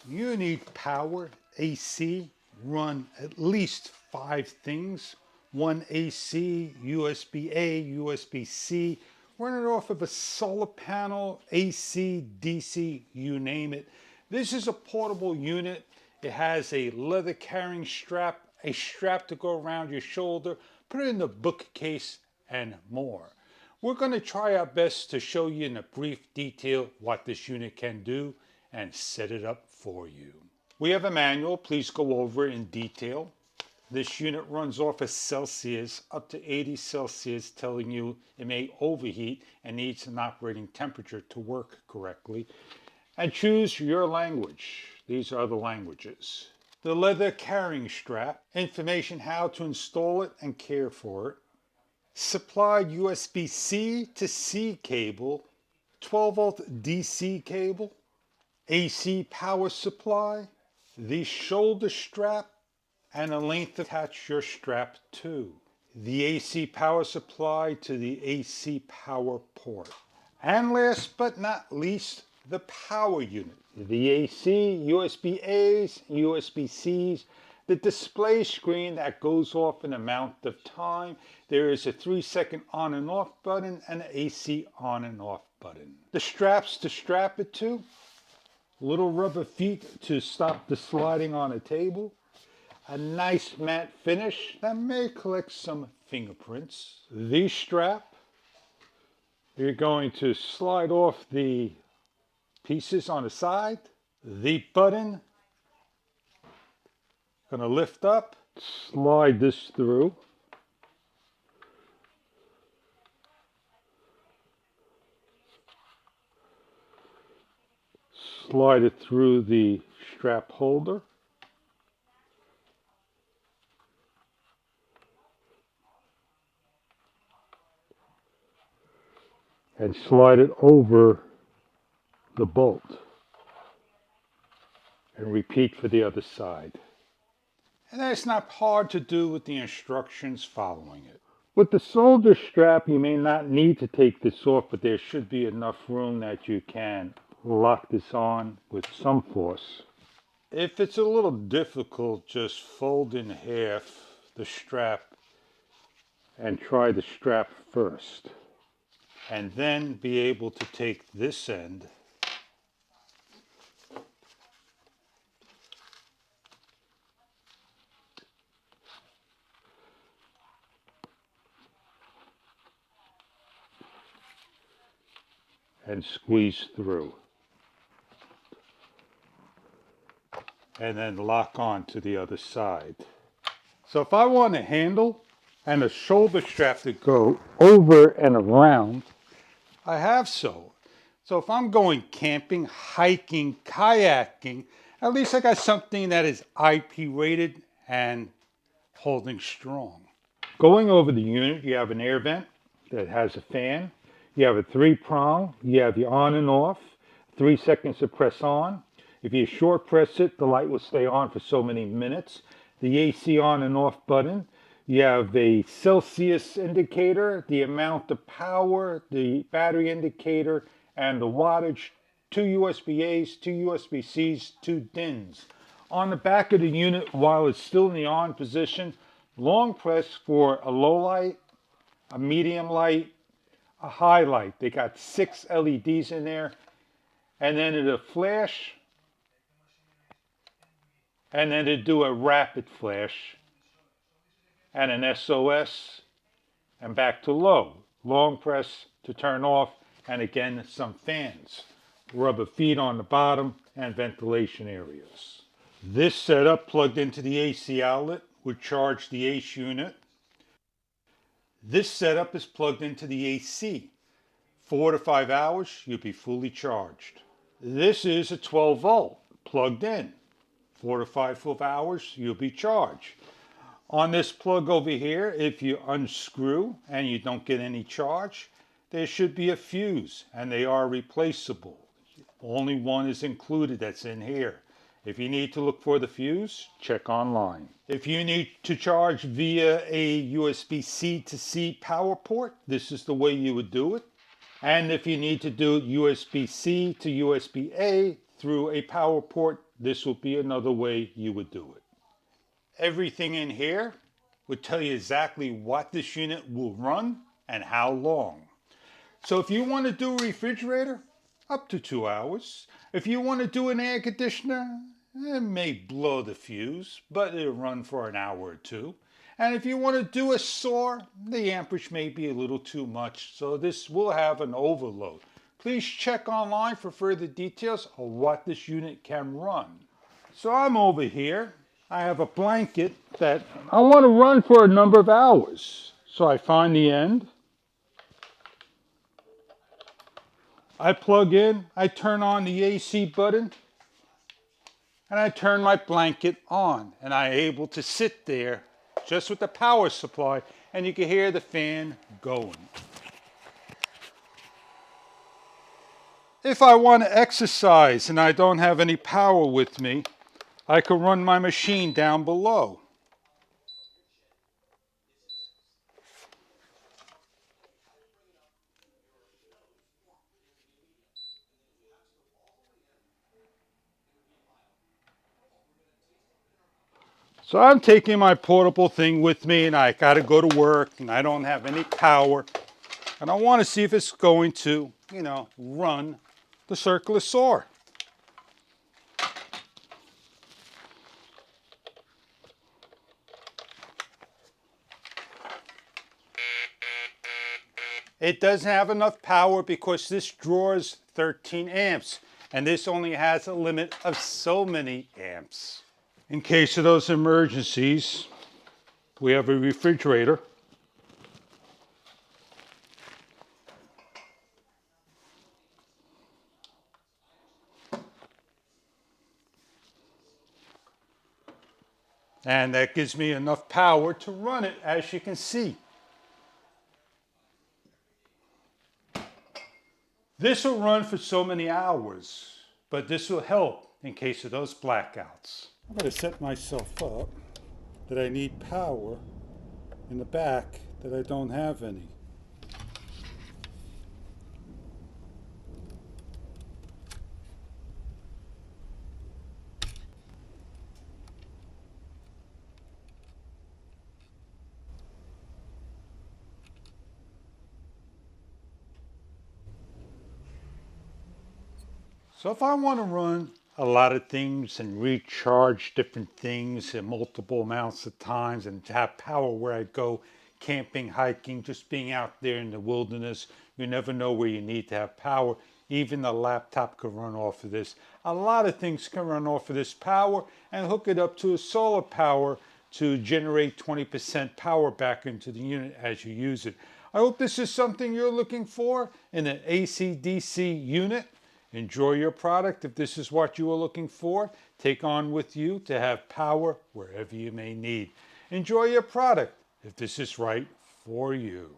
You need power, AC, run at least 5 things. One AC, USB-A, USB-C, run it off of a solar panel, AC, DC, you name it. This is a portable unit. It has a leather carrying strap, a strap to go around your shoulder, put it in the bookcase, and more. We're going to try our best to show you in a brief detail what this unit can do and set it up for you. We have a manual. Please go over it in detail. This unit runs off of Celsius up to 80 Celsius, telling you it may overheat and needs an operating temperature to work correctly. And choose your language. These are the languages. The leather carrying strap, information how to install it and care for it. Supplied USB-C to C cable, 12-volt DC cable, AC power supply, the shoulder strap, and a length to attach your strap to. The AC power supply to the AC power port. And last but not least, the power unit. The AC, USB-A's, USB-C's, the display screen that goes off an amount of time. There is a 3-second on and off button and an AC on and off button. The straps to strap it to, little rubber feet to stop the sliding on a table, a nice matte finish that may collect some fingerprints. The strap, you're going to slide off the pieces on the side. The button, going to lift up, slide this through. Slide it through the strap holder. And slide it over the bolt. And repeat for the other side. And that's not hard to do with the instructions following it. With the shoulder strap, you may not need to take this off, but there should be enough room that you can lock this on with some force. If it's a little difficult, just fold in half the strap and try the strap first. And then be able to take this end and squeeze through. And then lock on to the other side. So if I want a handle and a shoulder strap to go over and around, I have so. So if I'm going camping, hiking, kayaking, at least I got something that is IP rated and holding strong. Going over the unit, you have an air vent that has a fan. You have a 3-prong. You have your on and off. 3 seconds to press on. If you short press it, the light will stay on for so many minutes. The AC on and off button. You have a Celsius indicator, the amount of power, the battery indicator, and the wattage. 2 USB-A's, 2 USB-C's, 2 DINs. On the back of the unit, while it's still in the on position, long press for a low light, a medium light, a high light. They got 6 LEDs in there. And then it'll flash. And then it'll do a rapid flash. And an SOS. And back to low. Long press to turn off. And again, some fans. Rubber feet on the bottom and ventilation areas. This setup plugged into the AC outlet would charge the AC unit. This setup is plugged into the AC. 4 to 5 hours, you'll be fully charged. This is a 12 volt plugged in. 4 to 5 full hours, you'll be charged. On this plug over here, if you unscrew and you don't get any charge, there should be a fuse and they are replaceable. Only one is included that's in here. If you need to look for the fuse, check online. If you need to charge via a USB-C to C power port, this is the way you would do it. And if you need to do USB-C to USB-A through a power port, this will be another way you would do it. Everything in here would tell you exactly what this unit will run and how long. So if you want to do a refrigerator, up to 2 hours. If you want to do an air conditioner, it may blow the fuse, but it'll run for an hour or two. And if you want to do a saw, the amperage may be a little too much, so this will have an overload. Please check online for further details on what this unit can run. So I'm over here. I have a blanket that I want to run for a number of hours. So I find the end. I plug in, I turn on the AC button, and I turn my blanket on. And I'm able to sit there just with the power supply, and you can hear the fan going. If I want to exercise and I don't have any power with me, I can run my machine down below. So I'm taking my portable thing with me, and I got to go to work and I don't have any power. And I want to see if it's going to, run the circular saw. It doesn't have enough power because this draws 13 amps and this only has a limit of so many amps. In case of those emergencies, we have a refrigerator. And that gives me enough power to run it, as you can see. This will run for so many hours, but this will help in case of those blackouts. I'm going to set myself up that I need power in the back that I don't have any. So if I want to run a lot of things and recharge different things in multiple amounts of times and have power where I go camping, hiking, just being out there in the wilderness, you never know where you need to have power. Even the laptop can run off of this. A lot of things can run off of this power, and hook it up to a solar power to generate 20% power back into the unit as you use it. I hope this is something you're looking for in an AC/DC unit. Enjoy your product. If this is what you are looking for, take on with you to have power wherever you may need. Enjoy your product if this is right for you.